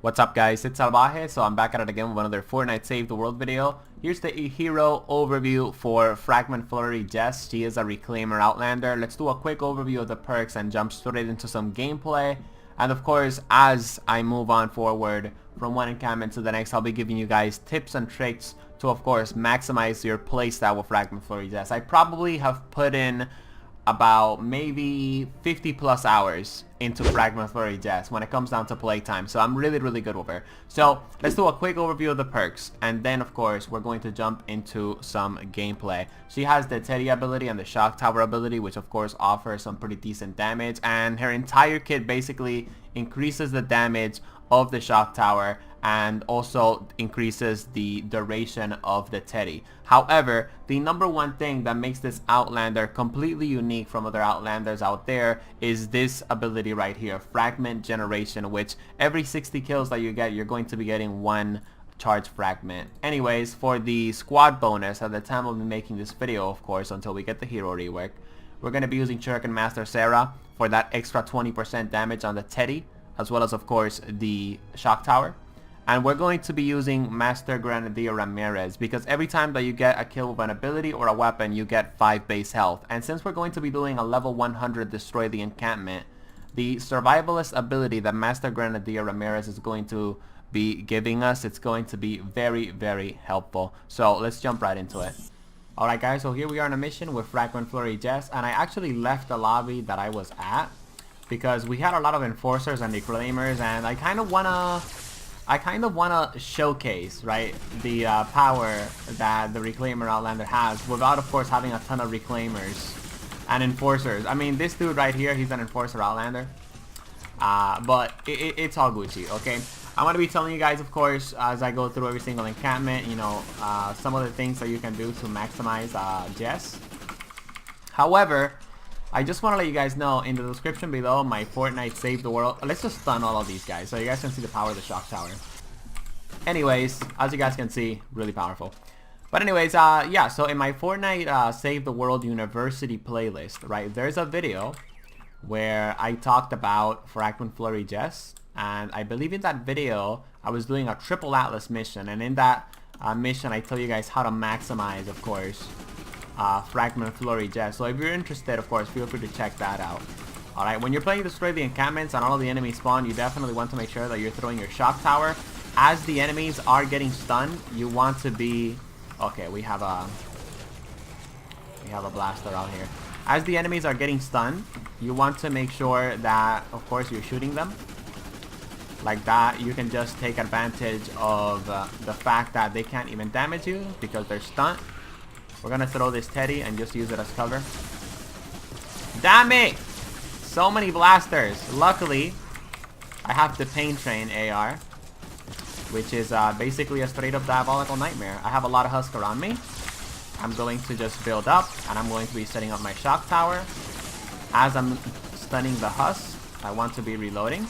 What's up guys, it's Salvaje, so I'm back at it again with another Fortnite Save the World video. Here's the hero overview for Fragment Flurry Jess. She is a Reclaimer Outlander. Let's do a quick overview of the perks and jump straight into some gameplay. And of course, as I move on forward from one encampment to the next, I'll be giving you guys tips and tricks to of course maximize your playstyle with Fragment Flurry Jess. I probably have put in about maybe 50 plus hours into Fragment Flurry Jess when it comes down to playtime, so I'm really good with her. So let's do a quick overview of the perks, and then of course we're going to jump into some gameplay. She has the Teddy ability and the Shock Tower ability, which of course offers some pretty decent damage, and her entire kit basically increases the damage of the Shock Tower and also increases the duration of the Teddy. However, the number one thing that makes this Outlander completely unique from other Outlanders out there is this ability right here, Fragment Generation, which every 60 kills that you get, you're going to be getting one charge fragment. Anyways, for the squad bonus, at the time I'll be making this video, of course, until we get the hero rework, we're going to be using Shuriken Master Sarah for that extra 20% damage on the Teddy, as well as of course the Shock Tower. And we're going to be using Master Grenadier Ramirez because every time that you get a kill with an ability or a weapon, you get 5 base health. And since we're going to be doing a level 100 destroy the encampment, the survivalist ability that Master Grenadier Ramirez is going to be giving us, it's going to be very helpful. So let's jump right into it. Alright guys, so here we are on a mission with Fragment Flurry Jess, and I actually left the lobby that I was at because we had a lot of enforcers and reclaimers, and I kind of wanna showcase, right, the power that the Reclaimer Outlander has without of course having a ton of reclaimers and enforcers. I mean, this dude right here, he's an enforcer Outlander, but it's all Gucci, okay? I'm gonna be telling you guys, of course, as I go through every single encampment, you know, some of the things that you can do to maximize Jess. However, I just want to let you guys know in the description below my Fortnite Save the World. Let's just stun all of these guys so you guys can see the power of the Shock Tower. Anyways, as you guys can see, really powerful. But anyways, yeah, so in my Fortnite Save the World University playlist, right, there's a video where I talked about Fragment Flurry Jess. And I believe in that video, I was doing a triple Atlas mission. And in that mission, I tell you guys how to maximize, of course, Fragment Flurry Jess. So if you're interested, of course, feel free to check that out. Alright, when you're playing Destroy the Encampments and all of the enemies spawn, you definitely want to make sure that you're throwing your Shock Tower. As the enemies are getting stunned, you want to be... Okay, we have a blaster out here. As the enemies are getting stunned, you want to make sure that, of course, you're shooting them. Like that, you can just take advantage of the fact that they can't even damage you because they're stunned. We're gonna throw this Teddy and just use it as cover. Damn it! So many blasters. Luckily, I have the Pain Train AR, which is basically a straight up diabolical nightmare. I have a lot of husk around me. I'm going to just build up, and I'm going to be setting up my Shock Tower. As I'm stunning the husk, I want to be reloading.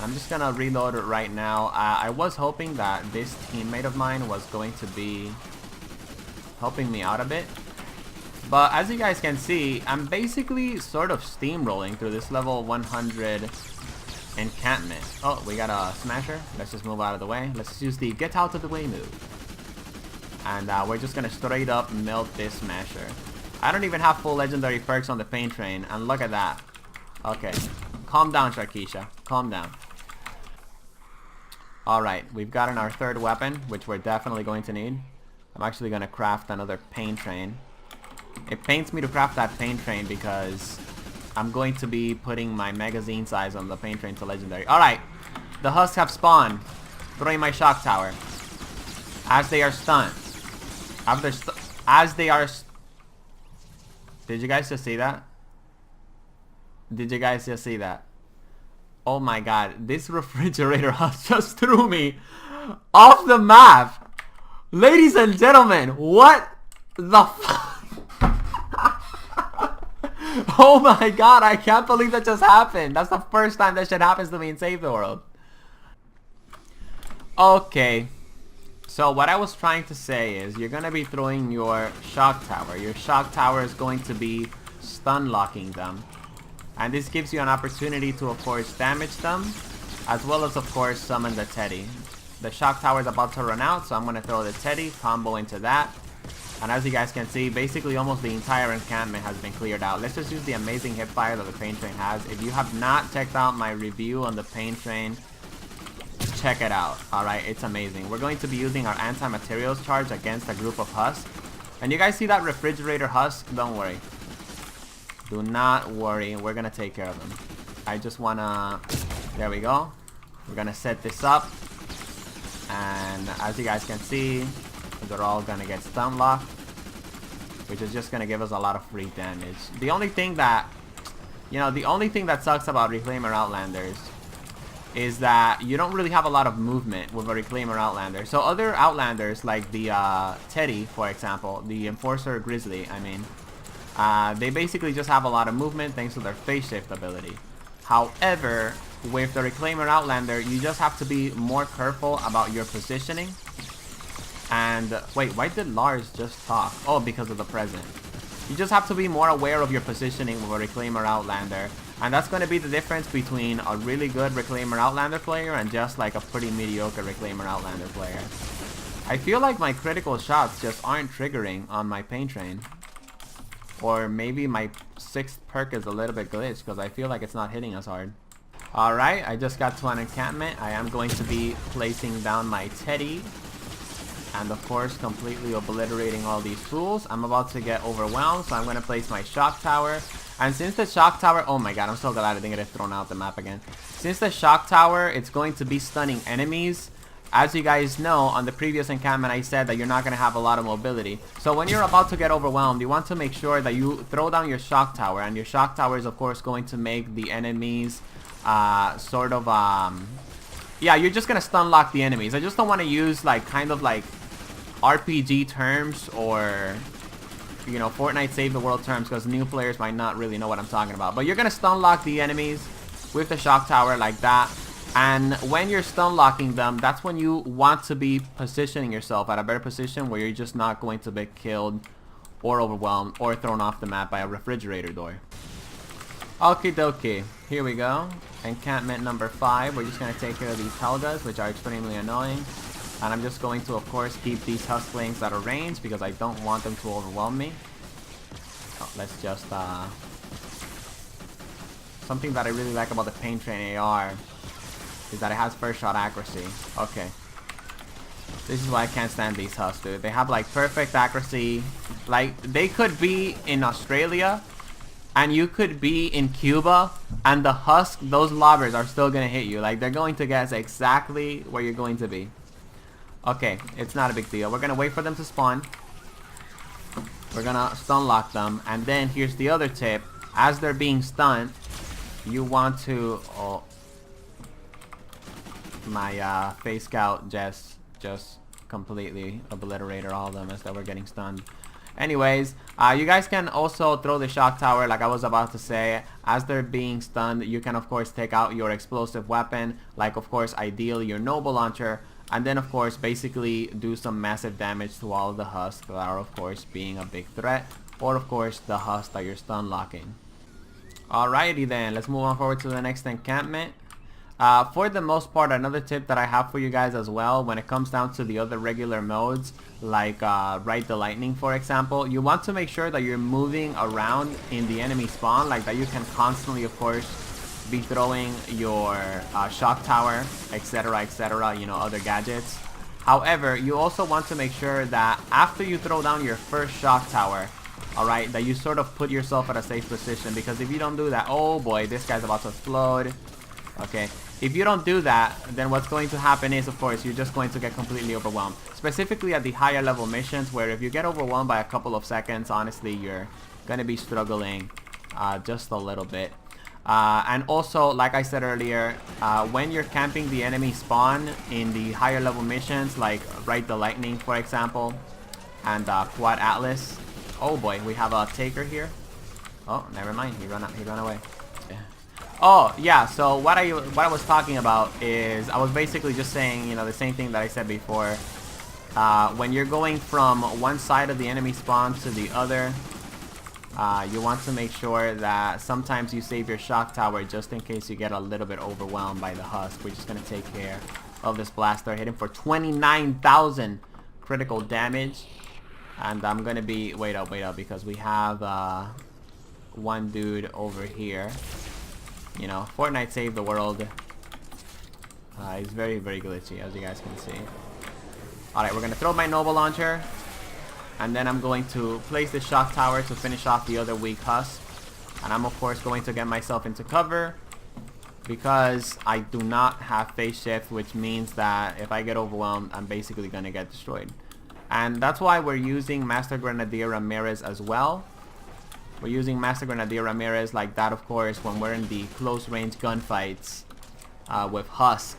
I'm just gonna reload it right now. I was hoping that this teammate of mine was going to be helping me out a bit, but as you guys can see, I'm basically sort of steamrolling through this level 100 encampment. Oh, we got a smasher. Let's just move out of the way. Let's use the get out of the way move, and we're just gonna straight up melt this smasher. I don't even have full legendary perks on the Pain Train, and look at that. Okay, calm down, Sharkeisha. Calm down. Alright, we've gotten our third weapon, which we're definitely going to need. I'm actually going to craft another Pain Train. It pains me to craft that Pain Train because I'm going to be putting my magazine size on the Pain Train to legendary. Alright, the husks have spawned. Throwing my Shock Tower. As they are stunned. Did you guys just see that? Did you guys just see that? Oh my god, this refrigerator husk just threw me off the map. Ladies and gentlemen, what the fuck? Oh my god, I can't believe that just happened. That's the first time that shit happens to me in Save the World. Okay, so what I was trying to say is you're going to be throwing your Shock Tower. Your Shock Tower is going to be stun locking them. And this gives you an opportunity to, of course, damage them as well as of course summon the Teddy. The shock tower is about to run out, so I'm going to throw the Teddy, combo into that. And as you guys can see, basically almost the entire encampment has been cleared out. Let's just use the amazing hipfire that the pain train has. If you have not checked out my review on the pain train, check it out. Alright, it's amazing. We're going to be using our anti-materials charge against a group of husks. And you guys see that refrigerator husk? Don't worry. Do not worry. We're going to take care of them. I just want to... There we go. We're going to set this up. And as you guys can see, they're all going to get stun locked, which is just going to give us a lot of free damage. The only thing that, the only thing that sucks about Reclaimer Outlanders is that you don't really have a lot of movement with a Reclaimer Outlander. So other Outlanders, like the Teddy, for example, the Enforcer Grizzly, I mean, they basically just have a lot of movement thanks to their phase shift ability. However, with the Reclaimer Outlander, you just have to be more careful about your positioning. And wait, why did Lars just talk? Oh, because of the present. You just have to be more aware of your positioning with a Reclaimer Outlander. And that's going to be the difference between a really good Reclaimer Outlander player and just like a pretty mediocre Reclaimer Outlander player. I feel like my critical shots just aren't triggering on my pain train. Or maybe my 6th perk is a little bit glitched because I feel like it's not hitting as hard. Alright, I just got to an encampment. I am going to be placing down my Teddy. And of course, completely obliterating all these fools. I'm about to get overwhelmed, so I'm going to place my shock tower. And since the shock tower... Oh my god, I'm so glad I didn't get it thrown out the map again. Since the shock tower, it's going to be stunning enemies. As you guys know, on the previous encampment, I said that you're not going to have a lot of mobility. So when you're about to get overwhelmed, you want to make sure that you throw down your shock tower. And your shock tower is, of course, going to make the enemies yeah, you're just going to stun lock the enemies. I just don't want to use, like, kind of like RPG terms or, Fortnite Save the World terms, because new players might not really know what I'm talking about. But you're going to stun lock the enemies with the shock tower like that. And when you're stun locking them, that's when you want to be positioning yourself at a better position where you're just not going to be killed or overwhelmed or thrown off the map by a refrigerator door. Okie dokie, here we go. Encampment number 5. We're just going to take care of these Helgas, which are extremely annoying. And I'm just going to, of course, keep these Husklings out of range because I don't want them to overwhelm me. Oh, let's just, something that I really like about the Pain Train AR is that it has first shot accuracy. Okay. This is why I can't stand these Husks, dude. They have, like, perfect accuracy. Like, they could be in Australia, and you could be in Cuba, and the Husk, those lobbers are still going to hit you. Like, they're going to guess exactly where you're going to be. Okay, it's not a big deal. We're going to wait for them to spawn. We're going to stun lock them. And then here's the other tip. As they're being stunned, you want to... Oh, my face scout just completely obliterated all of them as they were getting stunned. Anyways, you guys can also throw the shock tower like I was about to say. As they're being stunned, you can of course take out your explosive weapon, like of course ideally your noble launcher, and then of course basically do some massive damage to all of the husks that are of course being a big threat, or of course the husks that you're stun locking. Alrighty then, let's move on forward to the next encampment. For the most part, another tip that I have for you guys as well, when it comes down to the other regular modes, like Ride the Lightning for example, you want to make sure that you're moving around in the enemy spawn, like that you can constantly of course be throwing your shock tower, etc, other gadgets. However, you also want to make sure that after you throw down your first shock tower, alright, that you sort of put yourself at a safe position, because if you don't do that, oh boy, this guy's about to explode. Okay, if you don't do that, then what's going to happen is, of course, you're just going to get completely overwhelmed. Specifically at the higher level missions, where if you get overwhelmed by a couple of seconds, honestly, you're going to be struggling just a little bit. And also, like I said earlier, when you're camping the enemy spawn in the higher level missions, like Ride the Lightning, for example, and Quad Atlas. Oh boy, we have a taker here. Oh, never mind, he run away. Oh yeah, so what I was talking about is I was basically just saying, the same thing that I said before. When you're going from one side of the enemy spawn to the other, you want to make sure that sometimes you save your shock tower just in case you get a little bit overwhelmed by the husk. We're just going to take care of this blaster. Hit him for 29,000 critical damage. And I'm going to be... Wait up, because we have one dude over here. You know, Fortnite Save the World. He's very, very glitchy, as you guys can see. Alright, we're going to throw my Noble Launcher. And then I'm going to place the shock tower to finish off the other weak husk. And I'm of course going to get myself into cover, because I do not have phase shift, which means that if I get overwhelmed, I'm basically going to get destroyed. And that's why we're using Master Grenadier Ramirez as well. We're using Master Grenadier Ramirez like that, of course, when we're in the close range gunfights with husk.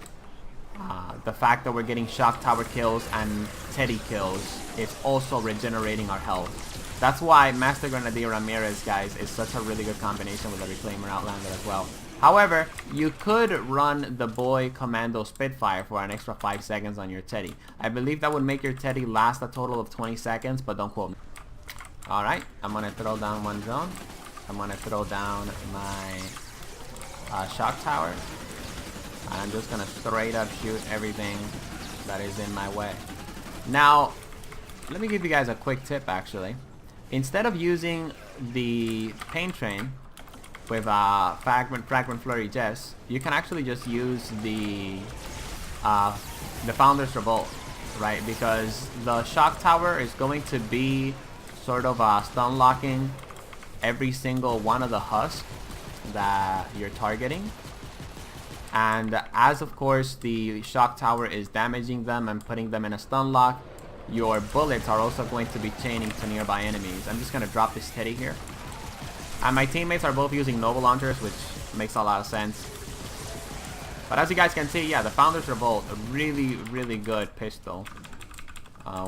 The fact that we're getting shock tower kills and Teddy kills is also regenerating our health. That's why Master Grenadier Ramirez, guys, is such a really good combination with a Reclaimer Outlander as well. However, you could run the Boy Commando Spitfire for an extra 5 seconds on your Teddy. I believe that would make your Teddy last a total of 20 seconds, but don't quote me. Alright, I'm going to throw down one drone. I'm going to throw down my shock tower. And I'm just going to straight up shoot everything that is in my way. Now, let me give you guys a quick tip actually. Instead of using the Pain Train with Fragment Flurry Jess, you can actually just use the Founder's Revolt, right? Because the shock tower is going to be sort of stun locking every single one of the husks that you're targeting. And as of course the shock tower is damaging them and putting them in a stun lock, your bullets are also going to be chaining to nearby enemies. I'm just going to drop this Teddy here. And my teammates are both using Noble Launchers, which makes a lot of sense. But as you guys can see, yeah, the Founder's Revolt, a really, really good pistol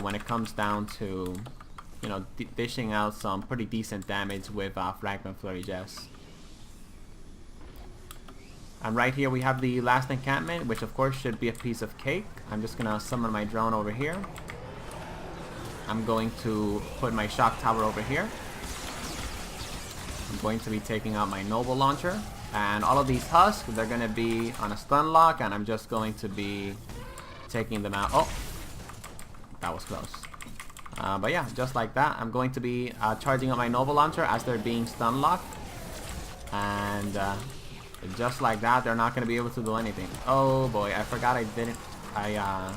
when it comes down to, you know, dishing out some pretty decent damage with Fragment Flurry Jess. And right here we have the last encampment, which of course should be a piece of cake. I'm just going to summon my drone over here. I'm going to put my shock tower over here. I'm going to be taking out my Noble Launcher. And all of these husks, they're going to be on a stun lock, and I'm just going to be taking them out. Oh, that was close. But yeah, just like that, I'm going to be charging up my Noble Launcher as they're being stun locked. And just like that, they're not going to be able to do anything. Oh boy, I forgot I didn't. I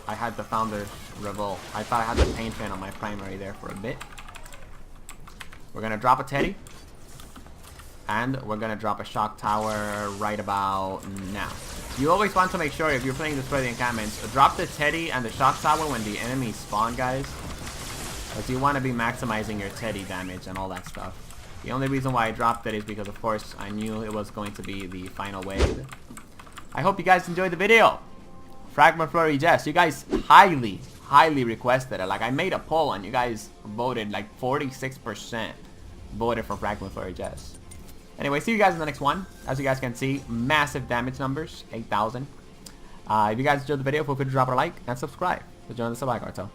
had the Founder's Revolt. I thought I had the Pain Train on my primary there for a bit. We're going to drop a Teddy. And we're going to drop a shock tower right about now. You always want to make sure, if you're playing Destroy the Encampments, drop the Teddy and the shock tower when the enemies spawn, guys. Because you want to be maximizing your Teddy damage and all that stuff. The only reason why I dropped it is because, of course, I knew it was going to be the final wave. I hope you guys enjoyed the video. Fragment Flurry Jess, you guys highly requested it. Like, I made a poll and you guys voted, like 46% voted for Fragment Flurry Jess. Anyway, see you guys in the next one. As you guys can see, massive damage numbers, 8,000. If you guys enjoyed the video, feel free to drop a like and subscribe to join the Salvaje Cartel.